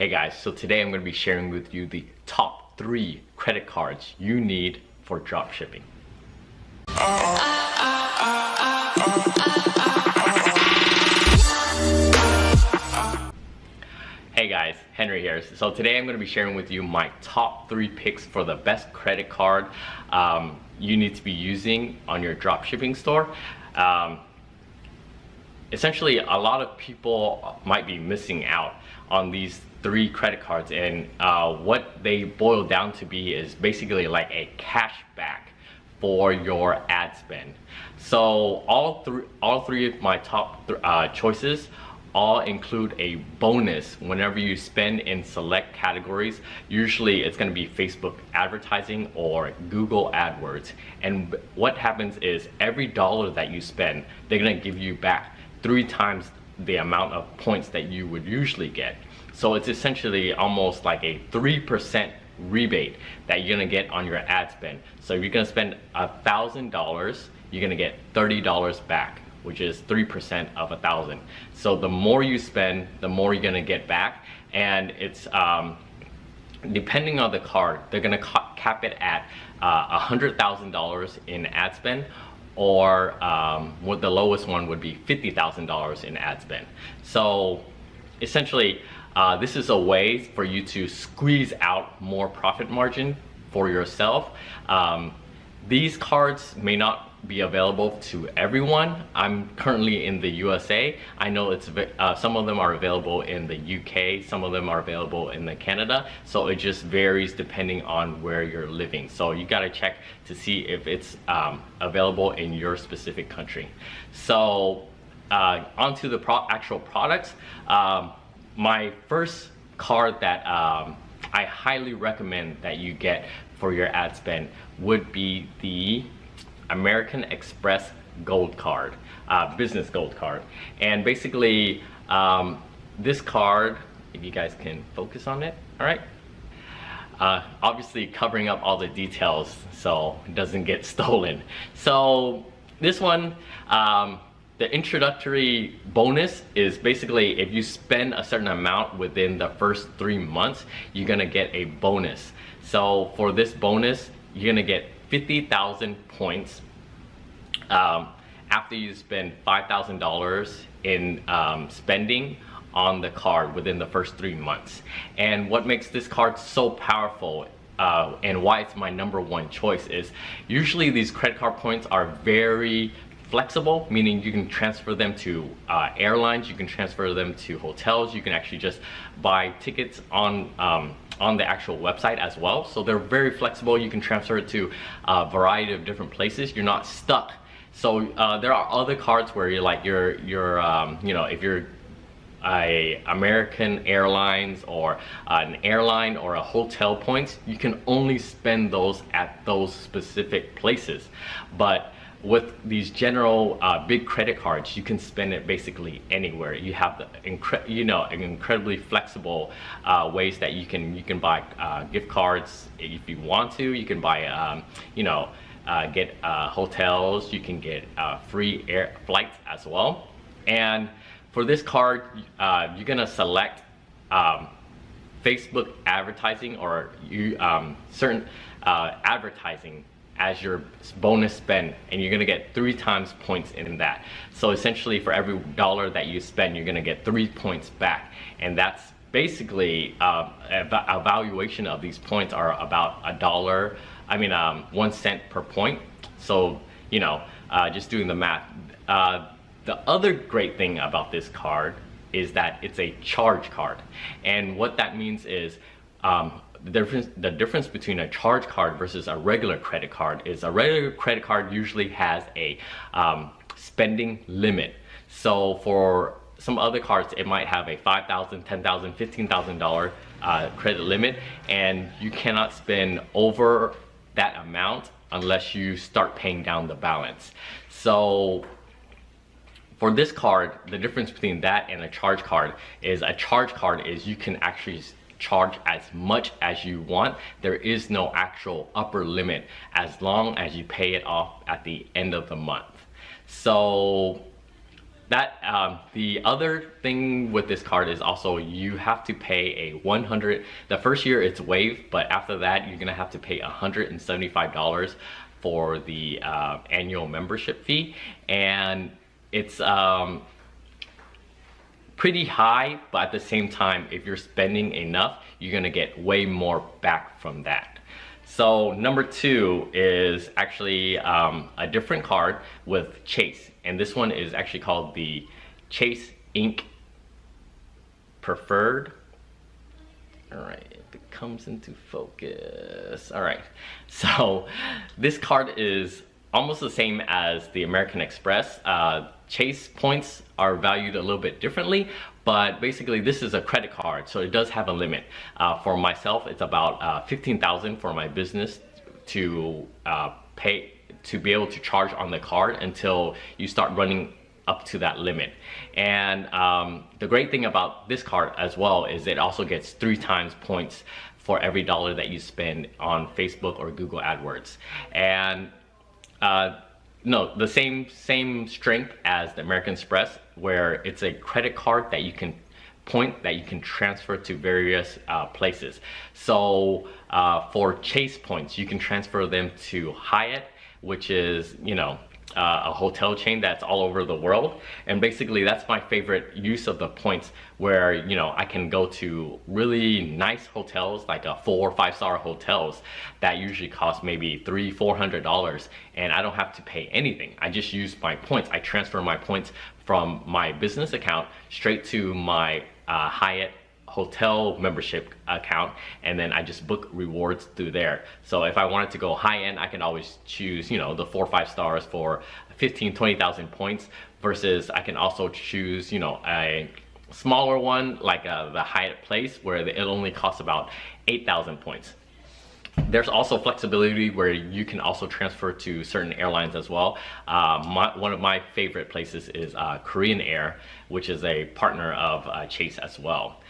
Hey guys, so today I'm going to be sharing with you the top 3 credit cards you need for drop shipping. Hey guys, Henry here. So today I'm going to be sharing with you my top 3 picks for the best credit card you need to be using on your drop shipping store. Essentially, a lot of people might be missing out on these 3 credit cards, and what they boil down to be is basically like a cash back for your ad spend. So all three of my top choices all include a bonus whenever you spend in select categories. Usually it's going to be Facebook advertising or Google AdWords, and what happens is every dollar that you spend, they're going to give you back 3 times the amount of points that you would usually get. So it's essentially almost like a 3% rebate that you're gonna get on your ad spend. So if you're gonna spend $1,000, you're gonna get $30 back, which is 3% of 1,000. So the more you spend, the more you're gonna get back. And it's depending on the card, they're gonna cap it at $100,000 in ad spend, or what the lowest one would be $50,000 in ad spend. So essentially, this is a way for you to squeeze out more profit margin for yourself. These cards may not be available to everyone. I'm currently in the USA. I know it's some of them are available in the UK, some of them are available in the Canada. So it just varies depending on where you're living. So you gotta check to see if it's available in your specific country. So onto the actual products. My first card that I highly recommend that you get for your ad spend would be the American Express Gold Card, Business Gold Card. And basically, this card, if you guys can focus on it, all right? Obviously covering up all the details so it doesn't get stolen. So this one, the introductory bonus is basically if you spend a certain amount within the first 3 months, you're gonna get a bonus. So for this bonus, you're gonna get 50,000 points after you spend $5,000 in spending on the card within the first 3 months. And what makes this card so powerful and why it's my #1 choice is usually these credit card points are very flexible, meaning you can transfer them to airlines, you can transfer them to hotels, you can actually just buy tickets on the actual website as well. So they're very flexible. You can transfer it to a variety of different places. You're not stuck. So there are other cards where you're like you know, if you're a American Airlines or an airline or a hotel points, you can only spend those at those specific places. But with these general big credit cards, you can spend it basically anywhere. You have the incredibly flexible ways that you can buy gift cards if you want to. You can buy get hotels. You can get free air flights as well. And for this card, you're gonna select Facebook advertising or certain advertising as your bonus spend, and you're gonna get 3 times points in that. So essentially for every dollar that you spend, you're gonna get 3 points back. And that's basically a valuation of these points are about $1 per point. So, just doing the math. The other great thing about this card is that it's a charge card. And what that means is, the difference between a charge card versus a regular credit card is a regular credit card usually has a spending limit. So for some other cards, it might have a $5,000, $10,000, $15,000 credit limit, and you cannot spend over that amount unless you start paying down the balance. So for this card, the difference between that and a charge card is you can actually charge as much as you want. There is no actual upper limit as long as you pay it off at the end of the month. So The other thing with this card is also you have to pay the first year it's waived, but after that you're gonna have to pay $175 for the annual membership fee, and it's pretty high, but at the same time, if you're spending enough, you're gonna get way more back from that. So number 2 is actually a different card with Chase, and this one is actually called the Chase Ink Preferred. All right, if it comes into focus. All right, so this card is almost the same as the American Express. Chase points are valued a little bit differently, but basically this is a credit card, so it does have a limit. For myself, it's about $15,000 for my business to pay to be able to charge on the card until you start running up to that limit. And the great thing about this card as well is it also gets 3 times points for every dollar that you spend on Facebook or Google AdWords. And no, the same strength as the American Express, where it's a credit card that you can transfer to various places. So for Chase points, you can transfer them to Hyatt, which is, you know, a hotel chain that's all over the world. And basically that's my favorite use of the points, where, you know, I can go to really nice hotels, like 4- or 5-star hotels that usually cost maybe $300-400, and I don't have to pay anything. I just use my points. I transfer my points from my business account straight to my Hyatt hotel membership account, and then I just book rewards through there. So if I wanted to go high end, I can always choose, you know, the 4 or 5 stars for 15,000-20,000 points, versus I can also choose, you know, a smaller one like the Hyatt Place, where it only costs about 8,000 points. There's also flexibility where you can also transfer to certain airlines as well. One of my favorite places is Korean Air, which is a partner of Chase as well.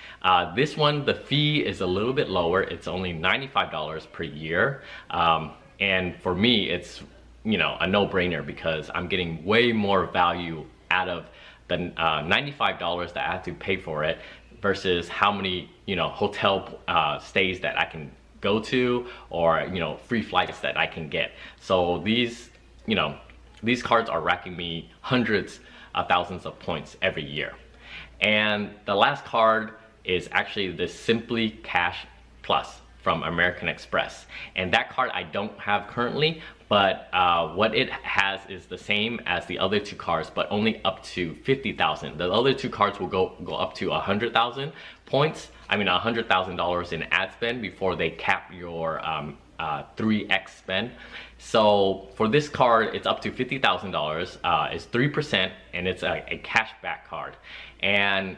This one, the fee is a little bit lower. It's only $95 per year. And for me, it's, you know, a no-brainer, because I'm getting way more value out of the $95 that I have to pay for it, versus how many, you know, hotel stays that I can go to, or, you know, free flights that I can get. So these, you know, these cards are racking me hundreds of thousands of points every year. And the last card is actually the Simply Cash Plus from American Express, and that card I don't have currently, but what it has is the same as the other 2 cards, but only up to 50,000. The other 2 cards will go up to 100,000 points. I mean $100,000 in ad spend before they cap your 3x spend. So for this card, it's up to $50,000. It's 3%, and it's a cashback card. And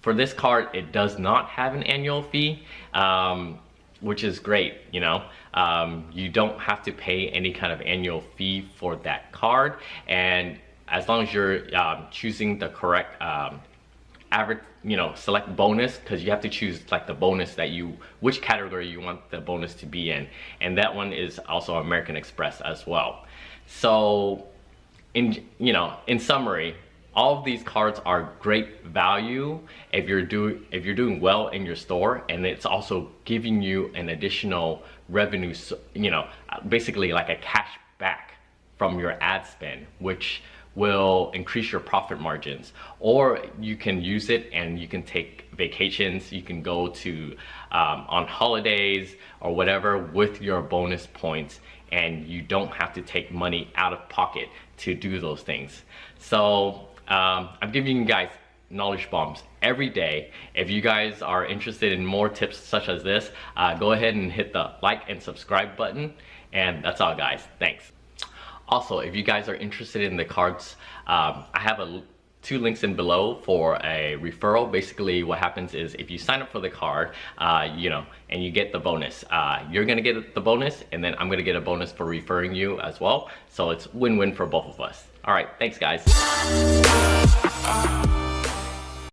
for this card, it does not have an annual fee, which is great, you know. You don't have to pay any kind of annual fee for that card, and as long as you're choosing the correct average, you know, select bonus, because you have to choose like the bonus that which category you want the bonus to be in, and that one is also American Express as well. So in summary, all of these cards are great value if you're doing well in your store, and it's also giving you an additional revenue, you know, basically like a cash back from your ad spend, which will increase your profit margins. Or you can use it and you can take vacations, you can go to on holidays or whatever with your bonus points, and you don't have to take money out of pocket to do those things. So I'm giving you guys knowledge bombs every day. If you guys are interested in more tips such as this, go ahead and hit the like and subscribe button, and that's all, guys. Thanks. Also, if you guys are interested in the cards, I have 2 links in below for a referral. Basically what happens is if you sign up for the card, you know, and you get the bonus, you're gonna get the bonus, and then I'm gonna get a bonus for referring you as well. So it's win-win for both of us. All right, thanks guys.